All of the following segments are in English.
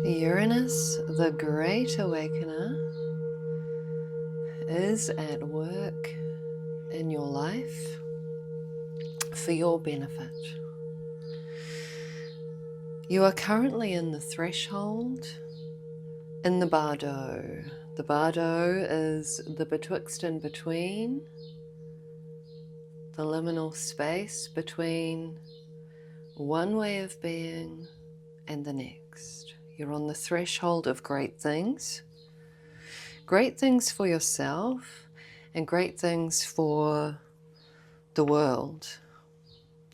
Uranus, the Great Awakener, is at work in your life for your benefit. You are currently in the threshold, in the bardo. The bardo is the betwixt and between, the liminal space between one way of being and the next. You're on the threshold of great things for yourself and great things for the world.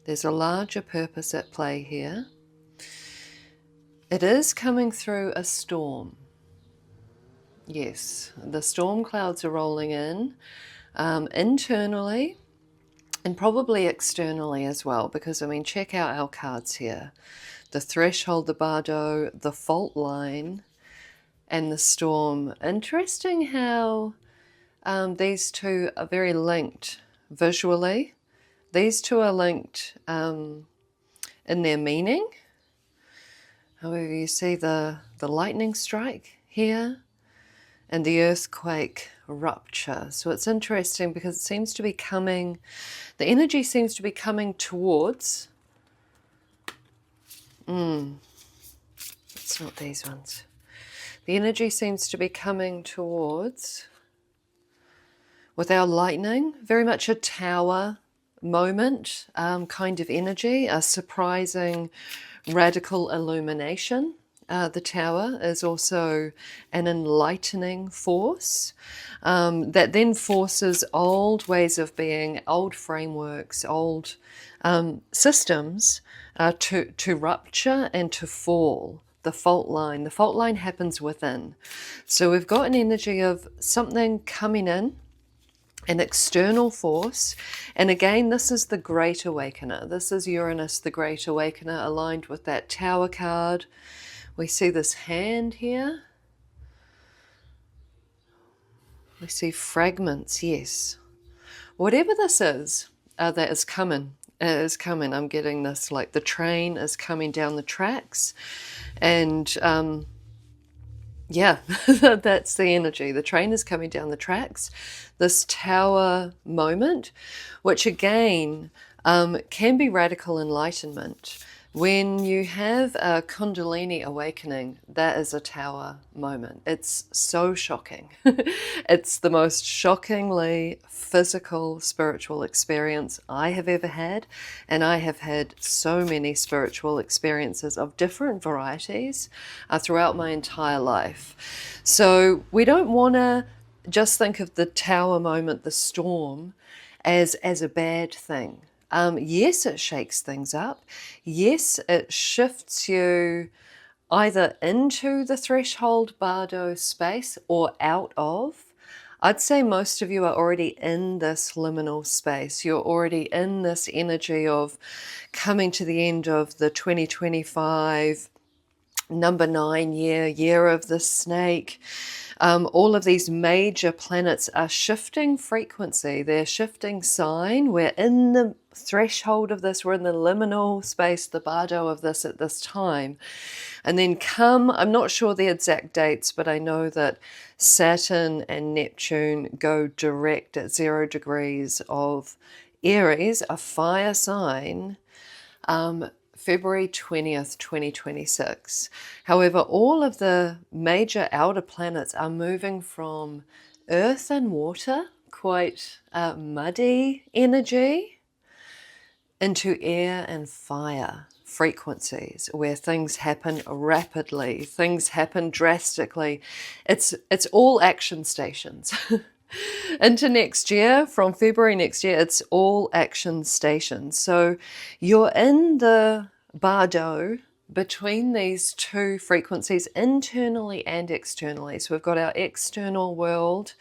There's a larger purpose at play here. It is coming through a storm. Yes, the storm clouds are rolling in internally and probably externally as well, because I mean, check out our cards here. The threshold, the bardo, the fault line, and the storm. Interesting how these two are very linked visually. These two are linked in their meaning. However, you see the lightning strike here and the earthquake rupture. So it's interesting because it seems to be coming, the energy seems to be coming towards, it's not these ones. The energy seems to be coming towards, with our lightning, very much a tower moment kind of energy, a surprising radical illumination. The tower is also an enlightening force that then forces old ways of being, old frameworks, old systems to rupture and to fall. The fault line happens within. So we've got an energy of something coming in, an external force, and again, this is the Great Awakener. This is Uranus, the Great Awakener, aligned with that Tower card. We see this hand here. We see fragments, yes. Whatever this is that is coming, I'm getting this, like the train is coming down the tracks. And yeah, that's the energy. The train is coming down the tracks. This tower moment, which again can be radical enlightenment. When you have a Kundalini awakening, that is a tower moment. It's so shocking. It's the most shockingly physical spiritual experience I have ever had. And I have had so many spiritual experiences of different varieties throughout my entire life. So we don't want to just think of the tower moment, the storm, as a bad thing. Yes, it shakes things up. Yes, it shifts you either into the threshold bardo space or out of. I'd say most of you are already in this liminal space. You're already in this energy of coming to the end of the 2025 number 9 year of the snake. All of these major planets are shifting frequency. They're shifting sign. We're in the threshold of this. We're in the liminal space, the bardo of this at this time. And then I'm not sure the exact dates, but I know that Saturn and Neptune go direct at 0 degrees of Aries, a fire sign, February 20th, 2026. However, all of the major outer planets are moving from earth and water, quite muddy energy, into air and fire frequencies, where things happen rapidly, things happen drastically. It's all action stations. Into next year, from February next year, it's all action stations. So you're in the bardo between these two frequencies, internally and externally. So we've got our external world,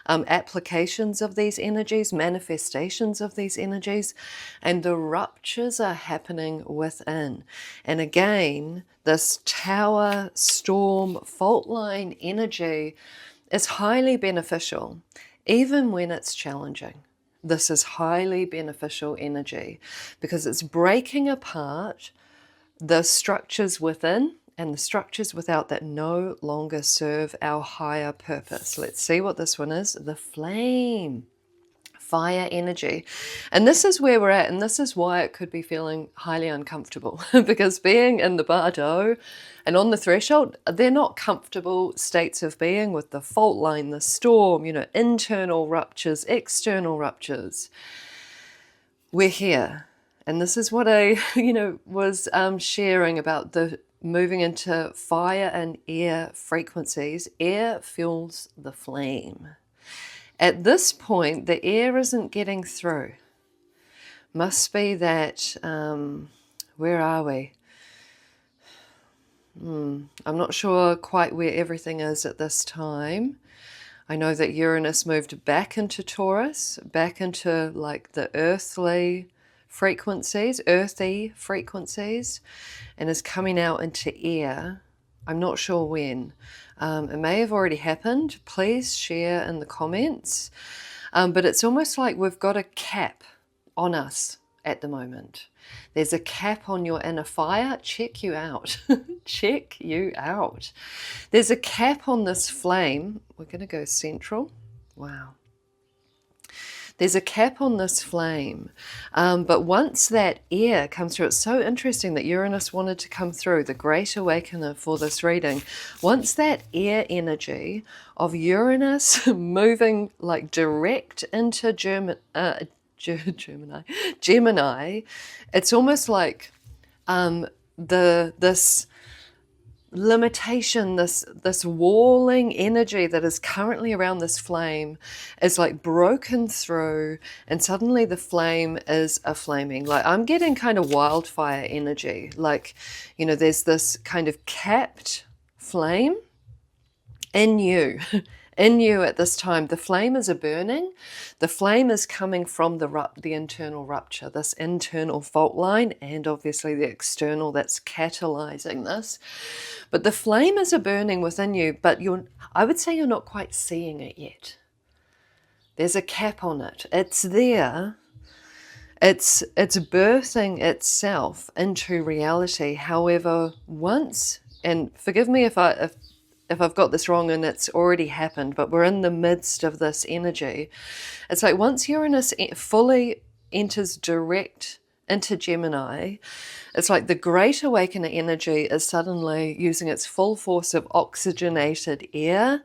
applications of these energies, manifestations of these energies, and the ruptures are happening within. And again, this tower, storm, fault line energy is highly beneficial, even when it's challenging. This is highly beneficial energy because it's breaking apart the structures within and the structures without that no longer serve our higher purpose. Let's see what this one is. The flame. Fire energy. And this is where we're at, and this is why it could be feeling highly uncomfortable because being in the bardo and on the threshold, they're not comfortable states of being with the fault line, the storm, internal ruptures, external ruptures. We're here. And this is what I, was sharing about the moving into fire and air frequencies. Air fuels the flame. At this point, the air isn't getting through. Must be that, where are we? I'm not sure quite where everything is at this time. I know that Uranus moved back into Taurus, back into like the earthy frequencies, and is coming out into air. I'm not sure when. It may have already happened. Please share in the comments. But it's almost like we've got a cap on us at the moment. There's a cap on your inner fire. Check you out. Check you out. There's a cap on this flame. We're going to go central. Wow. There's a cap on this flame. But once that air comes through, it's so interesting that Uranus wanted to come through, the Great Awakener for this reading. Once that air energy of Uranus moving like direct into Gemini, it's almost like this limitation, this walling energy that is currently around this flame is like broken through, and suddenly the flame is a-flaming. Like I'm getting kind of wildfire energy, like, there's this kind of capped flame in you. In you at this time. The flame is a burning. The flame is coming from the internal rupture, this internal fault line, and obviously the external that's catalyzing this. But the flame is a burning within you, but I would say you're not quite seeing it yet. There's a cap on it. It's there. It's birthing itself into reality. However, once, and forgive me if I've got this wrong and it's already happened, but we're in the midst of this energy. It's like once Uranus fully enters direct into Gemini, it's like the Great Awakener energy is suddenly using its full force of oxygenated air,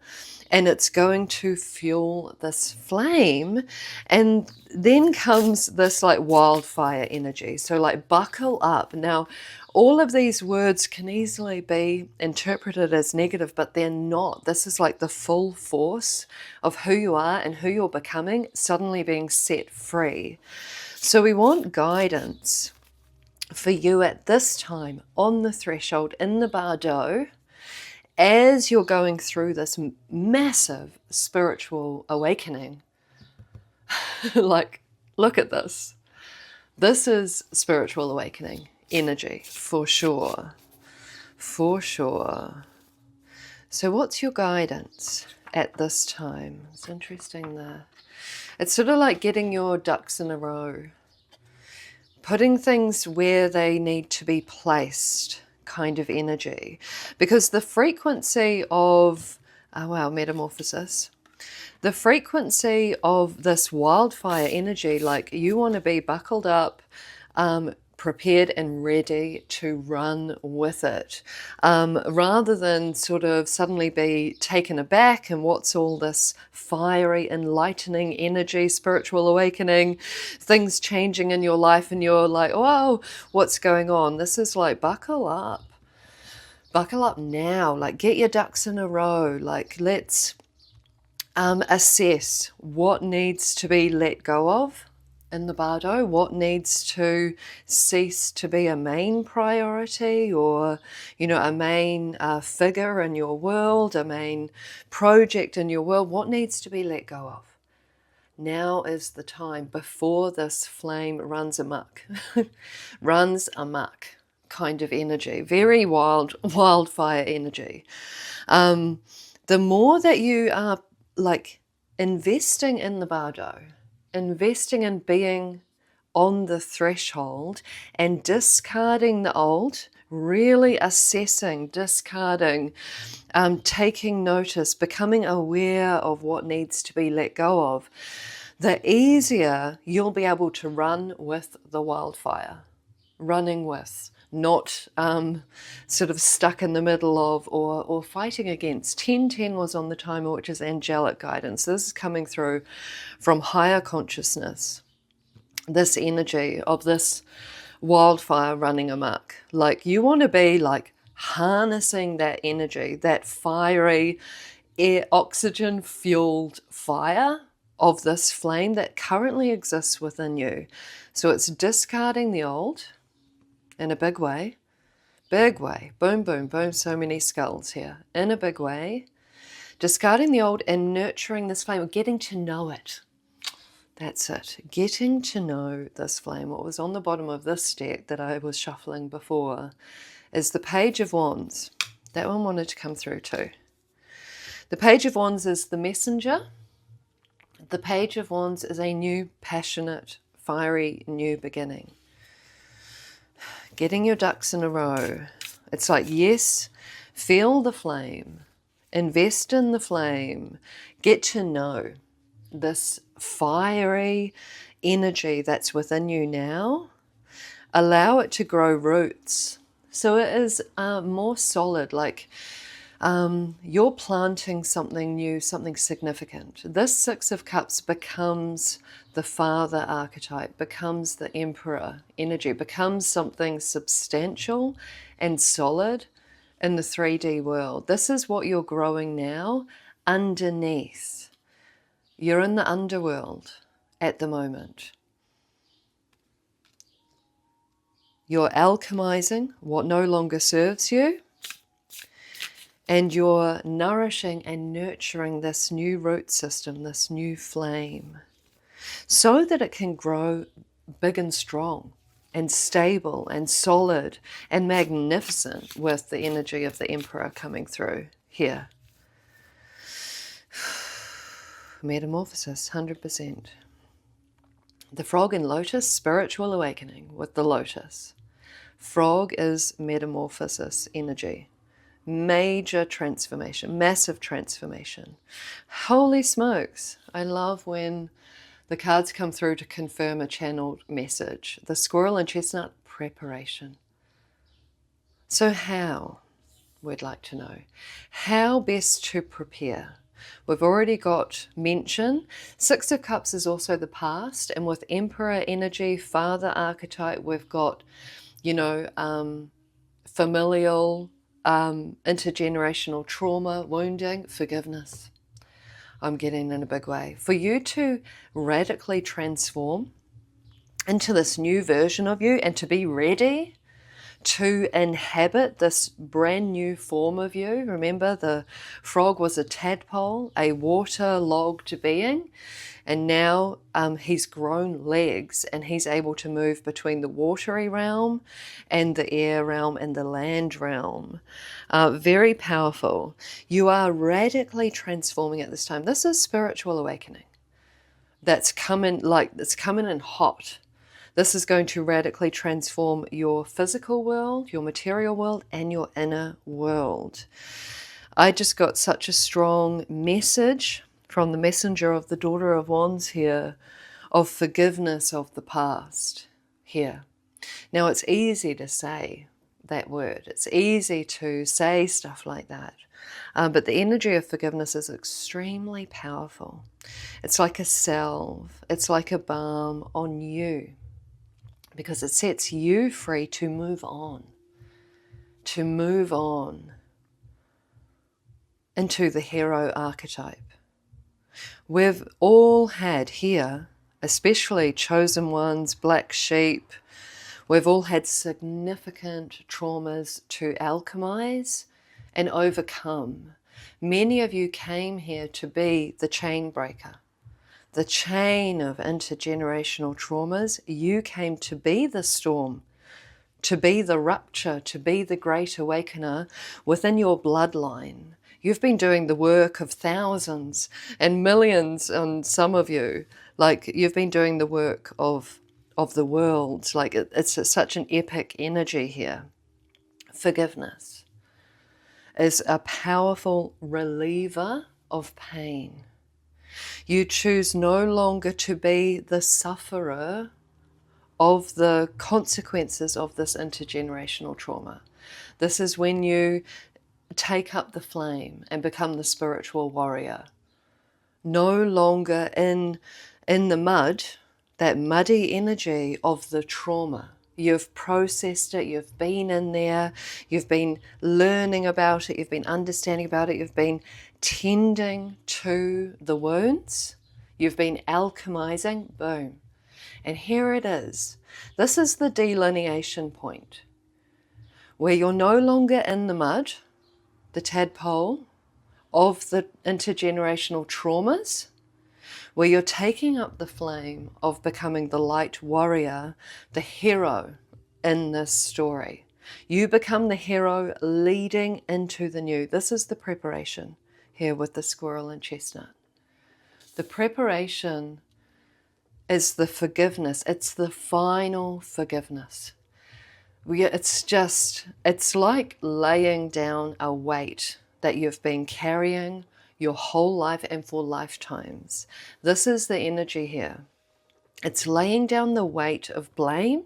and it's going to fuel this flame. And then comes this like wildfire energy. So like buckle up. Now, all of these words can easily be interpreted as negative, but they're not. This is like the full force of who you are and who you're becoming suddenly being set free. So we want guidance for you at this time on the threshold in the bardo as you're going through this massive spiritual awakening. Like, look at this. This is spiritual awakening energy, for sure. For sure. So what's your guidance at this time? It's interesting there. It's sort of like getting your ducks in a row. Putting things where they need to be placed kind of energy. Because the frequency of, metamorphosis. The frequency of this wildfire energy, like you want to be buckled up, prepared and ready to run with it, rather than sort of suddenly be taken aback and what's all this fiery, enlightening energy, spiritual awakening, things changing in your life, and you're like, oh, what's going on? This is like, buckle up. Buckle up now, like get your ducks in a row, like let's assess what needs to be let go of in the bardo, what needs to cease to be a main priority, or a main figure in your world, a main project in your world. What needs to be let go of? Now is the time before this flame runs amok. Runs amok kind of energy, very wildfire energy. The more that you are like investing in the bardo, investing in being on the threshold and discarding the old, really assessing, discarding, taking notice, becoming aware of what needs to be let go of, the easier you'll be able to run with the wildfire. Running with, not sort of stuck in the middle of or fighting against. 1010 was on the timer, which is angelic guidance. This is coming through from higher consciousness. This energy of this wildfire running amok. Like you want to be like harnessing that energy, that fiery, oxygen fueled fire of this flame that currently exists within you. So it's discarding the old in a big way, boom, boom, boom, so many skulls here, in a big way, discarding the old and nurturing this flame, getting to know it. That's it, getting to know this flame. What was on the bottom of this deck that I was shuffling before is the Page of Wands. That one wanted to come through too. The Page of Wands is the messenger. The Page of Wands is a new, passionate, fiery, new beginning. Getting your ducks in a row. It's like, yes, feel the flame, invest in the flame, get to know this fiery energy that's within you now. Allow it to grow roots. So it is more solid, like you're planting something new, something significant. This Six of Cups becomes the Father archetype, becomes the Emperor energy, becomes something substantial and solid in the 3D world. This is what you're growing now underneath. You're in the underworld at the moment. You're alchemizing what no longer serves you. And you're nourishing and nurturing this new root system, this new flame, so that it can grow big and strong and stable and solid and magnificent with the energy of the Emperor coming through here. Metamorphosis, 100%. The frog and lotus, spiritual awakening with the lotus. Frog is metamorphosis energy. Major transformation, massive transformation. Holy smokes. I love when the cards come through to confirm a channeled message. The squirrel and chestnut, preparation. So how, we'd like to know, how best to prepare? We've already got mention. Six of Cups is also the past, and with Emperor energy, Father archetype, we've got, you know, familial, intergenerational trauma, wounding, forgiveness. I'm getting in a big way. For you to radically transform into this new version of you and to be ready to inhabit this brand new form of you. Remember, the frog was a tadpole, a water-logged being, and now he's grown legs and he's able to move between the watery realm and the air realm and the land realm. Very powerful. You are radically transforming at this time. This is spiritual awakening. That's coming, like, it's coming in hot. This is going to radically transform your physical world, your material world, and your inner world. I just got such a strong message from the messenger of the Daughter of Wands here of forgiveness of the past here. Now, it's easy to say that word. It's easy to say stuff like that. But the energy of forgiveness is extremely powerful. It's like a salve. It's like a balm on you, because it sets you free to move on into the hero archetype. We've all had here, especially chosen ones, black sheep, we've all had significant traumas to alchemize and overcome. Many of you came here to be the chain breaker. The chain of intergenerational traumas, you came to be the storm, to be the rupture, to be the great awakener within your bloodline. You've been doing the work of thousands and millions, and some of you, like you've been doing the work of the world. Like it's such an epic energy here. Forgiveness is a powerful reliever of pain. You choose no longer to be the sufferer of the consequences of this intergenerational trauma. This is when you take up the flame and become the spiritual warrior. No longer in the mud, that muddy energy of the trauma. You've processed it, you've been in there, you've been learning about it, you've been understanding about it, you've been tending to the wounds, you've been alchemizing, boom. And here it is. This is the delineation point where you're no longer in the mud, the tadpole of the intergenerational traumas, where you're taking up the flame of becoming the light warrior, the hero in this story. You become the hero leading into the new. This is the preparation here with the squirrel and chestnut. The preparation is the forgiveness. It's the final forgiveness. It's like laying down a weight that you've been carrying your whole life and for lifetimes. This is the energy here. It's laying down the weight of blame.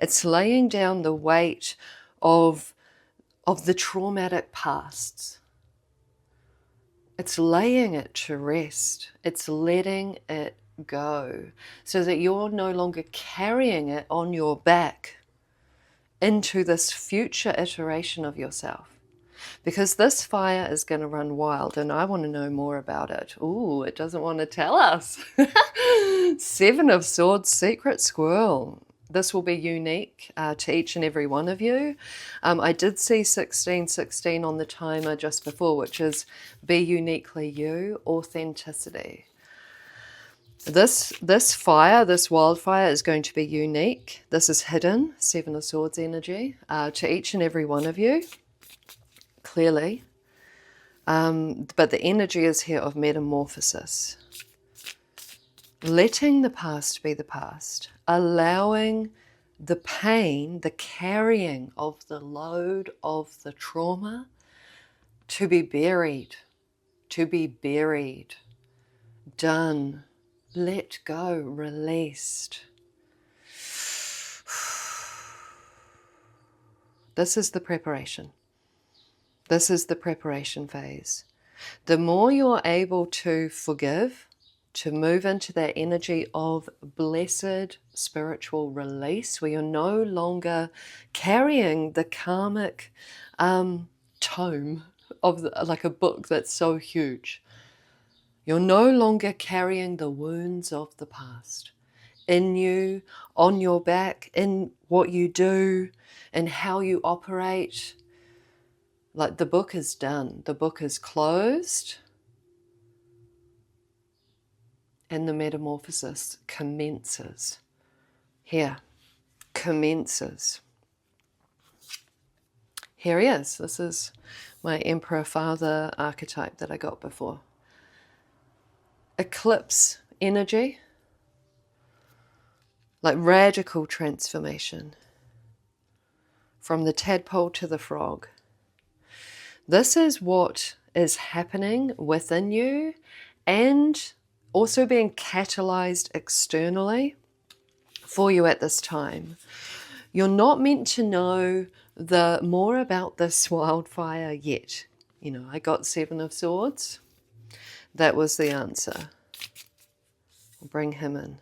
It's laying down the weight of the traumatic pasts. It's laying it to rest. It's letting it go so that you're no longer carrying it on your back into this future iteration of yourself. Because this fire is going to run wild and I want to know more about it. Ooh, it doesn't want to tell us. 7 of Swords, Secret Squirrel. This will be unique to each and every one of you. I did see 1616 on the timer just before, which is be uniquely you, authenticity. This fire, this wildfire is going to be unique. This is hidden, 7 of Swords energy, to each and every one of you. Clearly, but the energy is here of metamorphosis. Letting the past be the past, allowing the pain, the carrying of the load of the trauma to be buried, done, let go, released. This is the preparation. This is the preparation phase. The more you're able to forgive, to move into that energy of blessed spiritual release, where you're no longer carrying the karmic tome of like a book that's so huge. You're no longer carrying the wounds of the past in you, on your back, in what you do, and how you operate. Like the book is done, the book is closed, and the metamorphosis commences. Here, commences. Here he is. This is my Emperor Father archetype that I got before. Eclipse energy, like radical transformation from the tadpole to the frog. This is what is happening within you and also being catalyzed externally for you at this time. You're not meant to know the more about this wildfire yet. You know, I got 7 of Swords. That was the answer. I'll bring him in.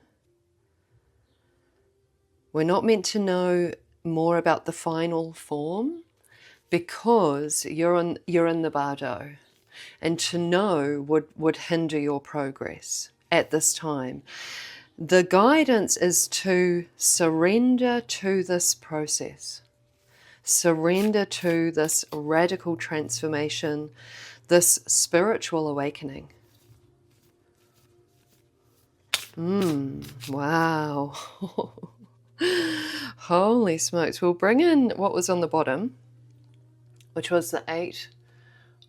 We're not meant to know more about the final form because you're in the bardo, and to know would hinder your progress at this time. The guidance is to surrender to this process, surrender to this radical transformation, this spiritual awakening. Wow. Holy smokes. We'll bring in what was on the bottom, which was the 8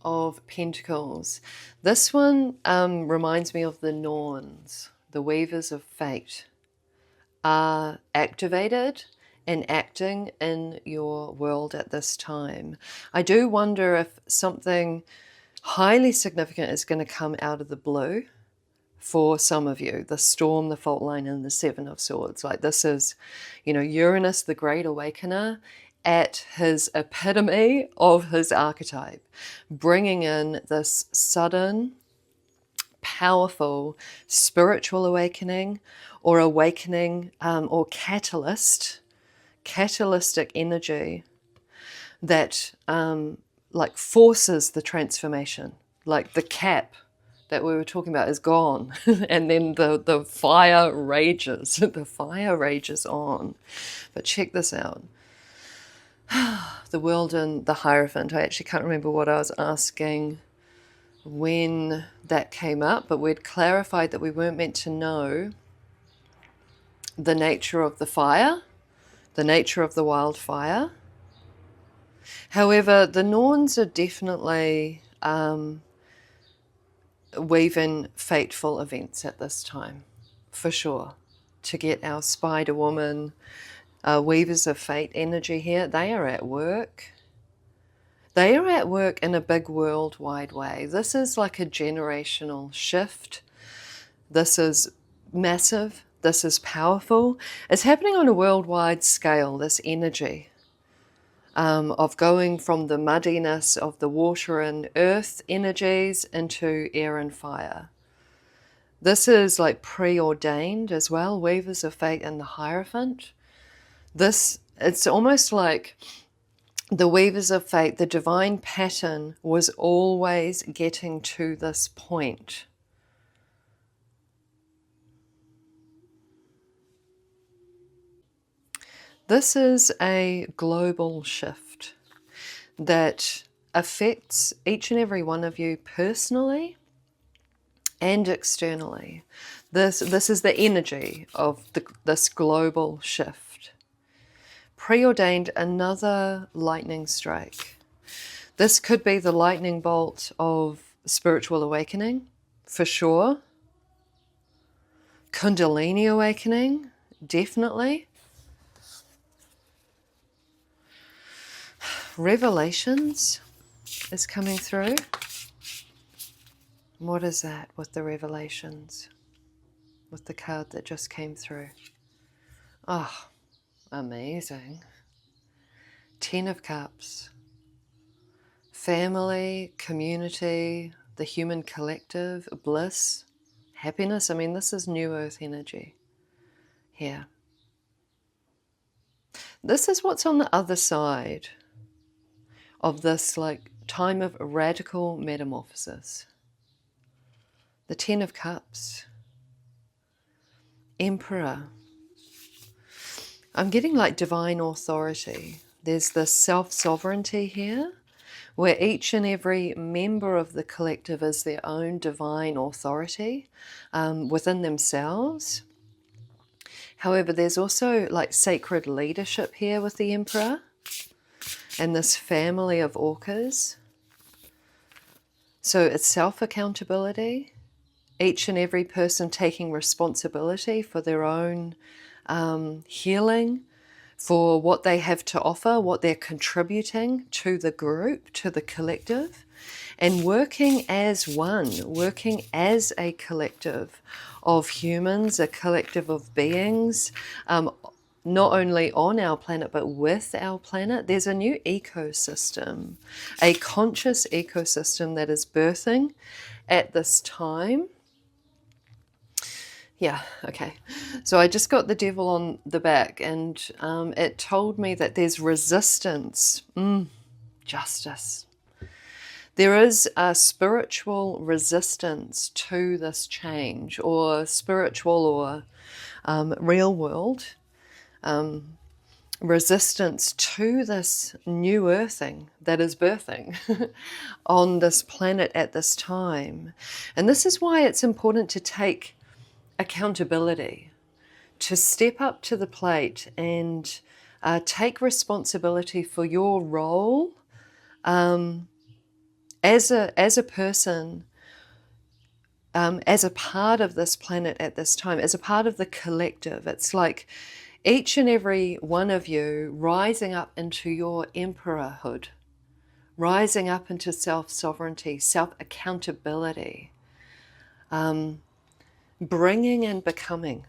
of Pentacles. This one reminds me of the Norns, the weavers of fate, are activated enacting in your world at this time. I do wonder if something highly significant is going to come out of the blue for some of you. The Storm, the Fault Line, and the Seven of Swords. Like, this is, you know, Uranus, the Great Awakener, at his epitome of his archetype, bringing in this sudden, powerful spiritual awakening, or awakening, or catalytic energy that like forces the transformation. Like the cap that we were talking about is gone, and then the fire rages. The fire rages on. But check this out. The World and the Hierophant. I actually can't remember what I was asking when that came up, but we'd clarified that we weren't meant to know the nature of the fire, the nature of the wildfire. However, the Norns are definitely weaving fateful events at this time, for sure, to get our Spider Woman, Weavers of Fate energy here. They are at work. They are at work in a big worldwide way. This is like a generational shift. This is massive. This is powerful. It's happening on a worldwide scale, this energy of going from the muddiness of the water and earth energies into air and fire. This is like preordained as well, Weavers of Fate and the Hierophant. It's almost like the Weavers of Fate, the divine pattern was always getting to this point. This is a global shift that affects each and every one of you personally and externally. This is the energy of this global shift. Preordained another lightning strike. This could be the lightning bolt of spiritual awakening, for sure. Kundalini awakening, definitely. Revelations is coming through. What is that with the revelations? With the card that just came through. Oh, amazing. 10 of Cups. Family, community, the human collective, bliss, happiness. I mean, this is new earth energy here. This is what's on the other side of this like time of radical metamorphosis. The 10 of Cups. Emperor. I'm getting like divine authority. There's this self-sovereignty here, where each and every member of the collective is their own divine authority within themselves. However, there's also like sacred leadership here with the Emperor and this family of orcas. So it's self-accountability, each and every person taking responsibility for their own healing, for what they have to offer, what they're contributing to the group, to the collective, and working as one, working as a collective of humans, a collective of beings, not only on our planet, but with our planet. There's a new ecosystem, a conscious ecosystem that is birthing at this time. Yeah, okay. So I just got the devil on the back, and it told me that there's resistance. Justice. There is a spiritual resistance to this change, or spiritual or real world resistance to this new earthing that is birthing on this planet at this time. And this is why it's important to take accountability, to step up to the plate and take responsibility for your role as a person, as a part of this planet at this time, as a part of the collective. It's like Each and every one of you rising up into your emperorhood, rising up into self-sovereignty, self-accountability, bringing and becoming,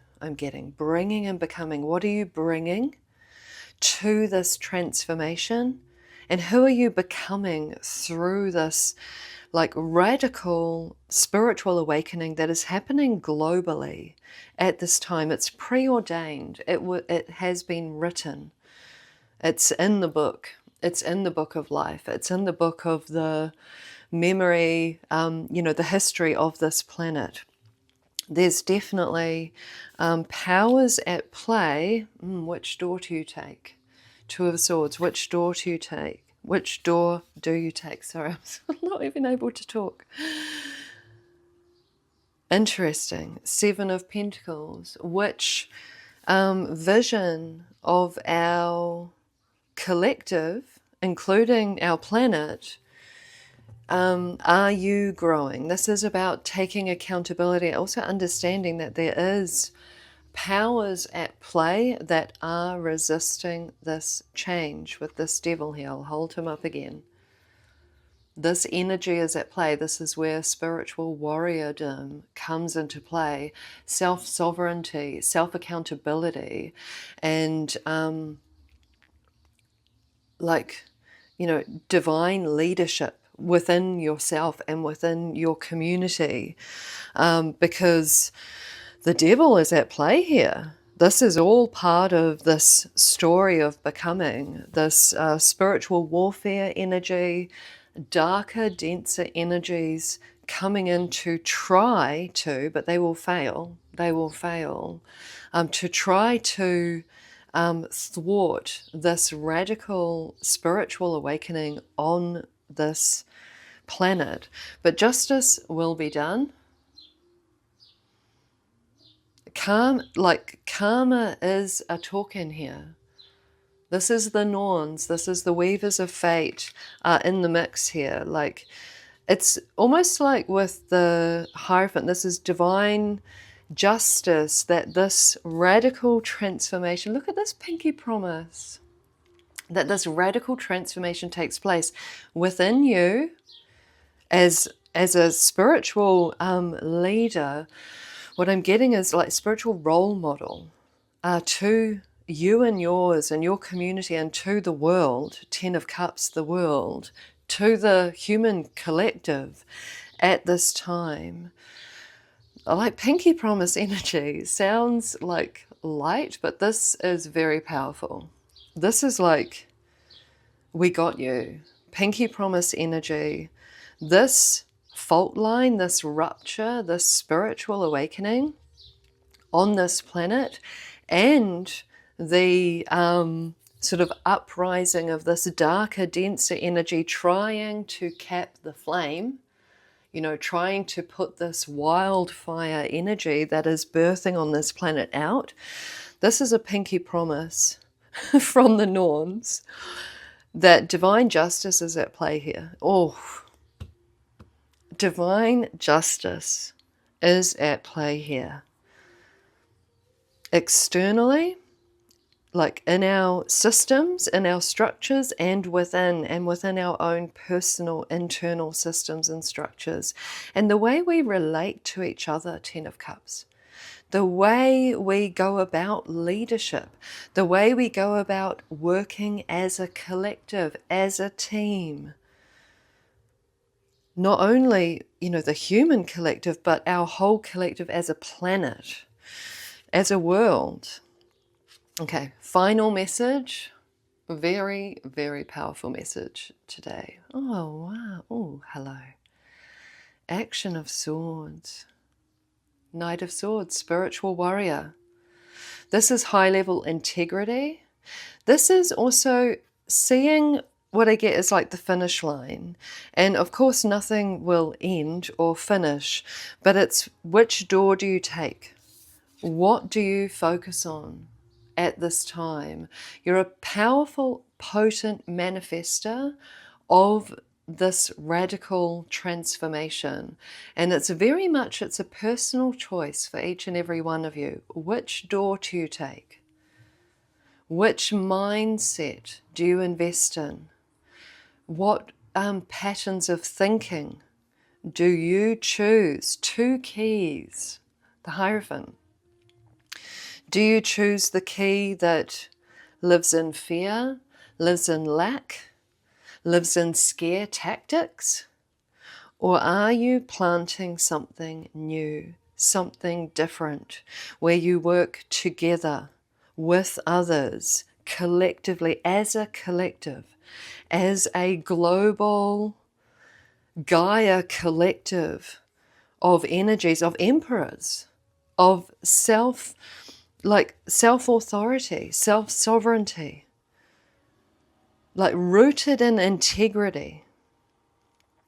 bringing and becoming. What are you bringing to this transformation? And who are you becoming through this like radical spiritual awakening that is happening globally at this time? It's preordained. It has been written. It's in the book. It's in the book of life. It's in the book of the memory, the history of this planet. There's definitely powers at play. Which door do you take? Two of Swords. Which door do you take? Which door do you take? Sorry, I'm not even able to talk. Interesting. Seven of Pentacles. Which vision of our collective, including our planet, are you growing? This is about taking accountability, also understanding that there is powers at play that are resisting this change. With this devil here, I'll hold him up again. This energy is at play. This is where spiritual warriordom comes into play. Self-sovereignty, self-accountability, and divine leadership within yourself and within your community, because the devil is at play here. This is all part of this story of becoming, this spiritual warfare energy, darker, denser energies coming in to try to, but they will fail, to try to thwart this radical spiritual awakening on this planet. But justice will be done. Karma is a talk-in here. This is the Norns, this is the Weavers of Fate in the mix here. Like, it's almost like with the Hierophant, this is divine justice, that this radical transformation, look at this pinky promise, that this radical transformation takes place within you as a spiritual leader. What I'm getting is like spiritual role model to you and yours and your community, and to the world, 10 of Cups, the world, to the human collective at this time. Like pinky promise energy sounds like light, but this is very powerful. This is like, we got you. Pinky promise energy. This fault line, this rupture, this spiritual awakening on this planet, and the sort of uprising of this darker, denser energy trying to cap the flame, trying to put this wildfire energy that is birthing on this planet out. This is a pinky promise from the Norns that divine justice is at play here. Oh, divine justice is at play here. Externally, like in our systems, in our structures, and within our own personal internal systems and structures. And the way we relate to each other, 10 of Cups. The way we go about leadership, the way we go about working as a collective, as a team. Not only, the human collective, but our whole collective as a planet, as a world. Okay, final message. Very, very powerful message today. Oh, wow. Oh, hello. Action of Swords. Knight of Swords, spiritual warrior. This is high-level integrity. This is also seeing what I get is like the finish line. And of course, nothing will end or finish, but it's which door do you take? What do you focus on at this time? You're a powerful, potent manifester of this radical transformation. And it's a personal choice for each and every one of you. Which door do you take? Which mindset do you invest in? What patterns of thinking do you choose? 2 keys, the Hierophant. Do you choose the key that lives in fear, lives in lack, lives in scare tactics? Or are you planting something new, something different, where you work together with others, collectively, as a collective, as a global Gaia collective of energies, of emperors, of self-authority, self-sovereignty, like rooted in integrity,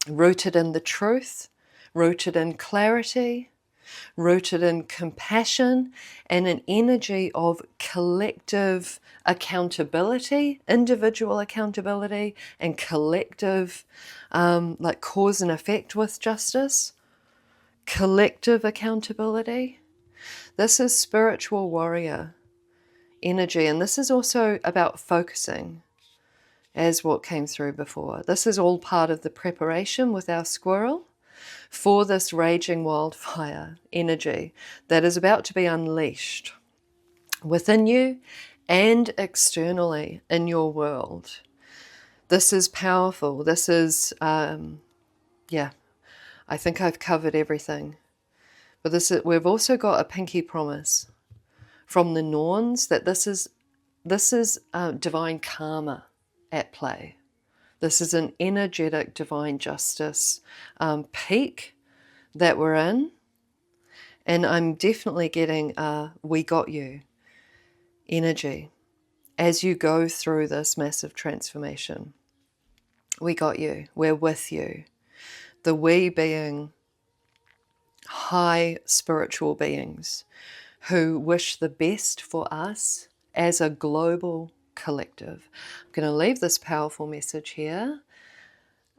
rooted in the truth, rooted in clarity, rooted in compassion, and an energy of collective accountability, individual accountability, and collective like cause and effect with justice, collective accountability. This is spiritual warrior energy, and this is also about focusing, as what came through before. This is all part of the preparation with our squirrel for this raging wildfire energy that is about to be unleashed within you and externally in your world. This is powerful. This is, yeah, I think I've covered everything. But we've also got a pinky promise from the Norns that this is divine karma at play. This is an energetic divine justice peak that we're in. And I'm definitely getting we got you energy as you go through this massive transformation. We got you. We're with you. The we being high spiritual beings who wish the best for us as a global collective. I'm going to leave this powerful message here.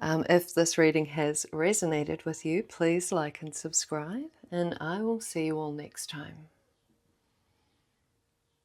If this reading has resonated with you, please like and subscribe, and I will see you all next time.